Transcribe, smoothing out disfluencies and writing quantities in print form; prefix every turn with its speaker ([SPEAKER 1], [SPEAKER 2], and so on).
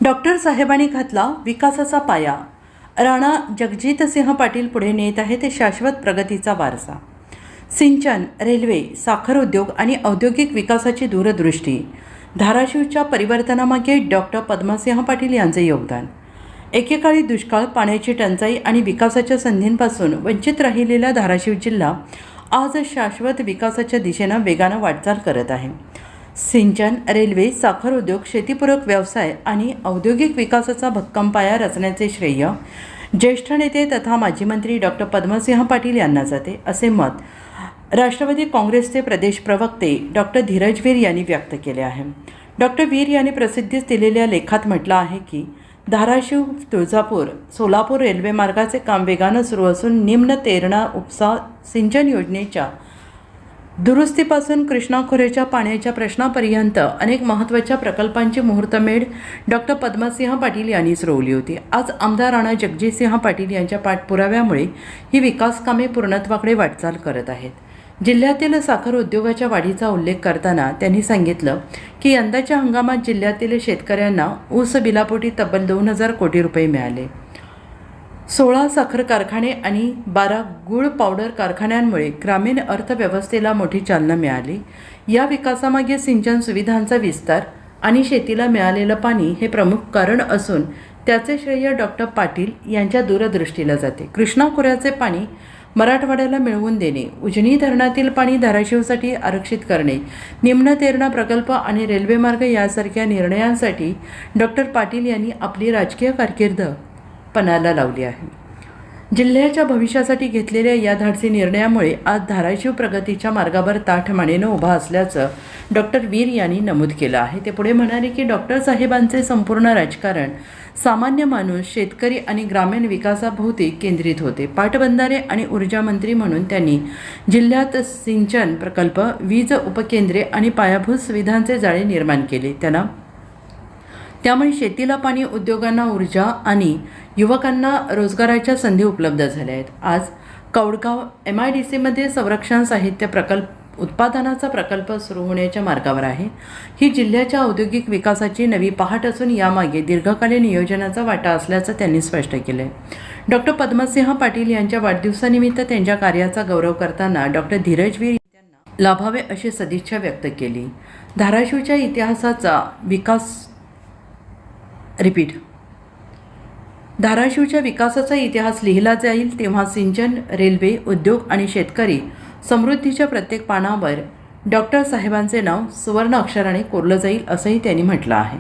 [SPEAKER 1] Doctor साहेबांनी घातला विकासाचा पाया. राणा जगजितसिंह पाटील पुढे नेत आहे ते शाश्वत प्रगतीचा वारसा. सिंचन, रेल्वे, साखर उद्योग आणि औद्योगिक विकासाची दूरदृष्टी. धाराशिवच्या परिवर्तनामागे डॉक्टर पद्मसिंह पाटील यांचे योगदान. एकेकाळी दुष्काळ, पाण्याची टंचाई आणि विकासाच्या संधींपासून वंचित राहिलेला धाराशिव जिल्हा आज शाश्वत विकासाच्या दिशेनं वेगानं वाटचाल करत आहे. सिंचन, रेल्वे, साखर उद्योग, शेतीपूरक व्यवसाय आणि औद्योगिक विकासाचा भक्कम पाया रचण्याचे श्रेय ज्येष्ठ नेते तथा माजी मंत्री डॉक्टर पद्मसिंह पाटील यांना जाते, असे मत राष्ट्रवादी काँग्रेसचे प्रदेश प्रवक्ते डॉक्टर धीरज वीर यांनी व्यक्त केले आहे. डॉक्टर वीर यांनी प्रसिद्धीस दिलेल्या लेखात म्हटलं आहे की धाराशिव, तुळजापूर, सोलापूर रेल्वे मार्गाचे काम वेगानं सुरू असून निम्न तेरणा उपसा सिंचन योजनेच्या दुरुस्तीपासून कृष्णा खोऱ्याच्या पाण्याच्या प्रश्नापर्यंत अनेक महत्त्वाच्या प्रकल्पांची मुहूर्तमेढ डॉक्टर पद्मसिंह पाटील यांनीच रोवली होती. आज आमदार राणा जगजितसिंह पाटील यांच्या पाठपुराव्यामुळे ही विकास कामे पूर्णत्वाकडे वाटचाल करत आहेत. जिल्ह्यातील साखर उद्योगाच्या वाढीचा उल्लेख करताना त्यांनी सांगितलं की यंदाच्या हंगामात जिल्ह्यातील शेतकऱ्यांना ऊस बिलापोटी तब्बल 2,000 कोटी रुपये मिळाले. 16 साखर कारखाने आणि 12 गूळ पावडर कारखान्यांमुळे ग्रामीण अर्थव्यवस्थेला मोठी चालना मिळाली. या विकासामागे सिंचन सुविधांचा विस्तार आणि शेतीला मिळालेलं पाणी हे प्रमुख कारण असून त्याचे श्रेय डॉक्टर पाटील यांच्या दूरदृष्टीला जाते. कृष्णा खोऱ्याचे पाणी मराठवाड्याला मिळवून देणे, उजनी धरणातील पाणी धाराशिवसाठी आरक्षित करणे, निम्न तेरणा प्रकल्प आणि रेल्वेमार्ग यासारख्या निर्णयांसाठी डॉक्टर पाटील यांनी आपली राजकीय कारकीर्द पणाला लावली आहे. जिल्ह्याच्या भविष्यासाठी घेतलेल्या या धाडसी निर्णयामुळे आज धाराशिव प्रगतीच्या मार्गावर ताठ मानेनं उभा असल्याचं डॉक्टर वीर यांनी नमूद केलं आहे. ते पुढे म्हणाले की डॉक्टर साहेबांचे संपूर्ण राजकारण सामान्य माणूस, शेतकरी आणि ग्रामीण विकासाभोवती केंद्रित होते. पाटबंधारे आणि ऊर्जा मंत्री म्हणून त्यांनी जिल्ह्यात सिंचन प्रकल्प, वीज उपकेंद्रे आणि पायाभूत सुविधांचे जाळे निर्माण केले. त्यामुळे शेतीला पाणी, उद्योगांना ऊर्जा आणि युवकांना रोजगाराच्या संधी उपलब्ध झाल्या आहेत. आज कौडगाव MIDCमध्ये संरक्षण साहित्य उत्पादनाचा प्रकल्प सुरू होण्याच्या मार्गावर आहे. ही जिल्ह्याच्या औद्योगिक विकासाची नवी पहाट असून यामागे दीर्घकालीन नियोजनाचा वाटा असल्याचं त्यांनी स्पष्ट केलं आहे. डॉक्टर पद्मसिंह पाटील यांच्या वाढदिवसानिमित्त त्यांच्या कार्याचा गौरव करताना डॉक्टर धीरज वीर यांना लाभावे अशी सदिच्छा व्यक्त केली. धाराशिवच्या इतिहासाचा धाराशिवच्या विकासाचा इतिहास लिहिला जाईल तेव्हा सिंचन, रेल्वे, उद्योग आणि शेतकरी समृद्धीच्या प्रत्येक पानावर डॉक्टर साहेबांचे नाव सुवर्ण अक्षराने कोरलं जाईल, असंही त्यांनी म्हटलं आहे.